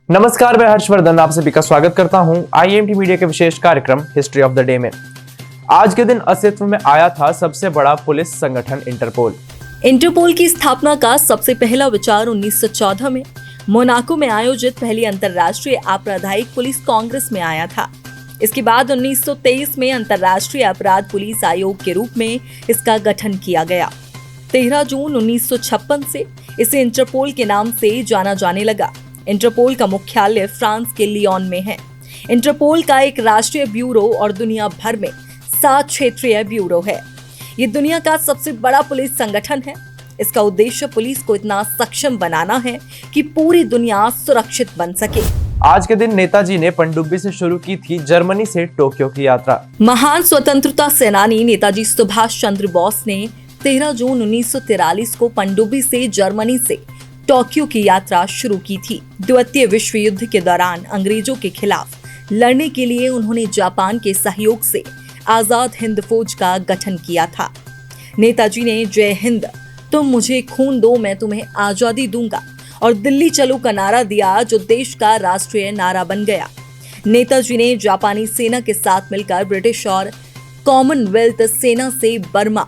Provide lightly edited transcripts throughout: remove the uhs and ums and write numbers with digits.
नमस्कार, मैं हर्षवर्धन आप सभी का स्वागत करता हूं आईएमटी मीडिया के विशेष कार्यक्रम हिस्ट्री ऑफ द डे में। आज के दिन अस्तित्व में आया था सबसे बड़ा पुलिस संगठन इंटरपोल। इंटरपोल की स्थापना का सबसे पहला विचार 1914 में मोनाको में आयोजित पहली अंतर्राष्ट्रीय आपराधिक पुलिस कांग्रेस में आया था। इसके बाद 1923 में अंतर्राष्ट्रीय अपराध पुलिस आयोग के रूप में इसका गठन किया गया। 13 जून 1956 से इसे इंटरपोल के नाम से जाना जाने लगा। इंटरपोल का मुख्यालय फ्रांस के लियोन में है। इंटरपोल का एक राष्ट्रीय ब्यूरो और दुनिया भर में 7 क्षेत्रीय ब्यूरो है। ये दुनिया का सबसे बड़ा पुलिस संगठन है। इसका उद्देश्य पुलिस को इतना सक्षम बनाना है कि पूरी दुनिया सुरक्षित बन सके। आज के दिन नेताजी ने पनडुब्बी से शुरू की थी जर्मनी से टोक्यो की यात्रा। महान स्वतंत्रता सेनानी नेताजी सुभाष चंद्र बोस ने 13 जून 1943 को पनडुब्बी से जर्मनी से टोक्यो की यात्रा शुरू की थी। द्वितीय विश्व युद्ध के दौरान अंग्रेजों के खिलाफ लड़ने के लिए उन्होंने जापान के सहयोग से आजाद हिंद फौज का गठन किया था। नेताजी ने जय हिंद, तुम मुझे खून दो मैं तुम्हें आजादी दूंगा और दिल्ली चलो का नारा दिया, जो देश का राष्ट्रीय नारा बन गया। नेताजी ने जापानी सेना के साथ मिलकर ब्रिटिश और कॉमनवेल्थ सेना से बर्मा,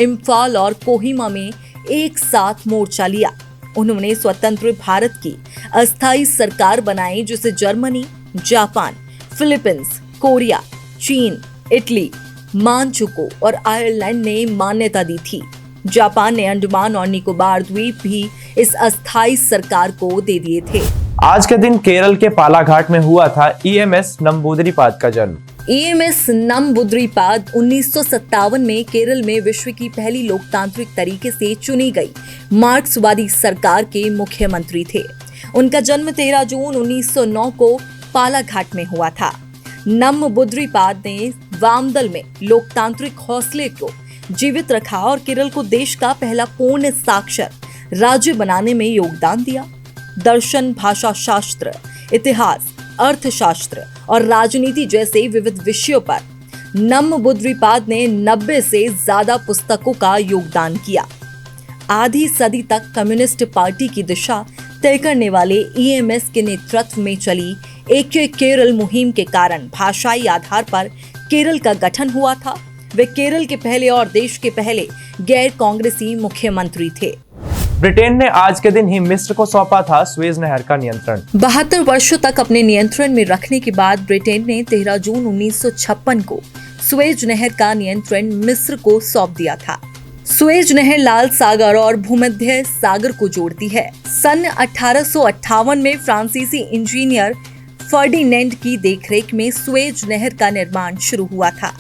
इम्फाल और कोहिमा में एक साथ मोर्चा लिया। उन्होंने स्वतंत्र भारत की अस्थायी सरकार बनाई, जिसे जर्मनी, जापान, फिलीपींस, कोरिया, चीन, इटली, मानचुको और आयरलैंड ने मान्यता दी थी। जापान ने अंडमान और निकोबार द्वीप भी इस अस्थायी सरकार को दे दिए थे। आज के दिन केरल के पालाघाट में हुआ था ईएमएस नंबूदरीपाद का जन्म। ईएमएस नंबूदरीपाद 1957 में केरल में विश्व की पहली लोकतांत्रिक तरीके से चुनी गई मार्क्सवादी सरकार के मुख्यमंत्री थे। उनका जन्म 13 जून 1909 को पालाघाट में हुआ था। नंबूदरीपाद ने वामदल में लोकतांत्रिक हौसले को जीवित रखा और केरल को देश का पहला पूर्ण साक्षर राज्य बनाने में योगदान दिया। दर्शन, भाषा शास्त्र, इतिहास, अर्थशास्त्र और राजनीति जैसे विविध विषयों पर नंबूदरीपाद ने 90 से ज्यादा पुस्तकों का योगदान किया। आधी सदी तक कम्युनिस्ट पार्टी की दिशा तय करने वाले ईएमएस के नेतृत्व में चली एक केरल मुहिम के कारण भाषाई आधार पर केरल का गठन हुआ था। वे केरल के पहले और देश के पहले गैर कांग्रेसी मुख्यमंत्री थे। ब्रिटेन ने आज के दिन ही मिस्र को सौंपा था सुएज नहर का नियंत्रण। 72 वर्षों तक अपने नियंत्रण में रखने के बाद ब्रिटेन ने 13 जून 1956 को सुएज नहर का नियंत्रण मिस्र को सौंप दिया था। सुएज नहर लाल सागर और भूमध्य सागर को जोड़ती है। सन 1858 में फ्रांसीसी इंजीनियर फर्डिनेंड की देखरेख में सुएज नहर का निर्माण शुरू हुआ था।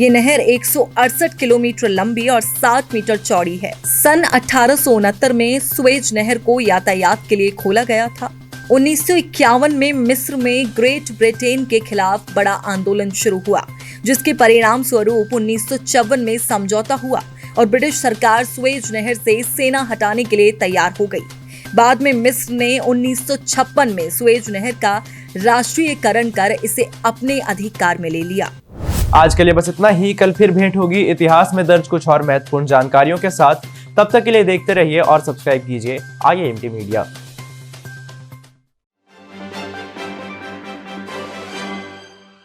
ये नहर 168 किलोमीटर लंबी और 60 मीटर चौड़ी है। सन 1869 में सुएज नहर को यातायात के लिए खोला गया था। 1951 में मिस्र में ग्रेट ब्रिटेन के खिलाफ बड़ा आंदोलन शुरू हुआ, जिसके परिणाम स्वरूप 1954 में समझौता हुआ और ब्रिटिश सरकार सुएज नहर से सेना हटाने के लिए तैयार हो गई। बाद में मिस्र ने 1956 में सुएज नहर का राष्ट्रीयकरण कर इसे अपने अधिकार में ले लिया। आज के लिए बस इतना ही। कल फिर भेंट होगी इतिहास में दर्ज कुछ और महत्वपूर्ण जानकारियों के साथ। तब तक के लिए देखते रहिए और सब्सक्राइब कीजिए आईएमटी मीडिया।